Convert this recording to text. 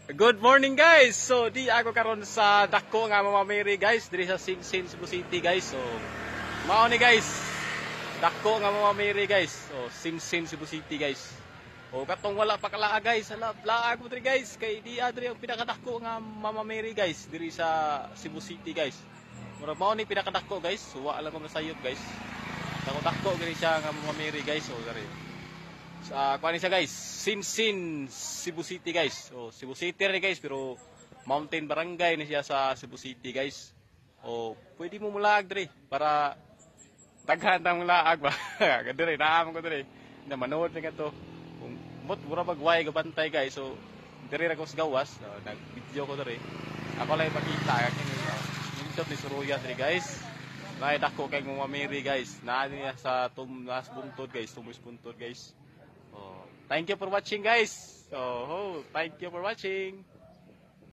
Good morning guys. So di ako karon sa dako nga Mama Mary guys, diri sa Sinsin Cebu City guys. So mao ni guys. Dako nga Mama Mary guys. So Sinsin Cebu City guys. O katong wala pa kalaa guys, laag mo diri guys kay di adri ang pinakadako nga Mama Mary guys diri sa Cebu City guys. Mura mao ni pinakadako guys. So wa lang ko nasayop guys. Dako gani siya nga Mama Mary guys. So dari kuha siya guys, Sinsin Cebu City guys. O Cebu City rin guys, pero mountain barangay na siya sa Cebu City guys. O pwede mo mulaag diri para daghan tang mulaag ba. Kadiri naamon ko diri. Na manood ni kadto. Kung mot mura magway gabantay guys. So diri ra ko sa gawas, nag-video ko diri. Ako lang ipakita kini YouTube ni Suruya diri guys. Nay dako kay Mama Mary guys. Naa niya sa Tumas Buntod guys, Tumas Buntod guys. Thank you for watching guys. Thank you for watching.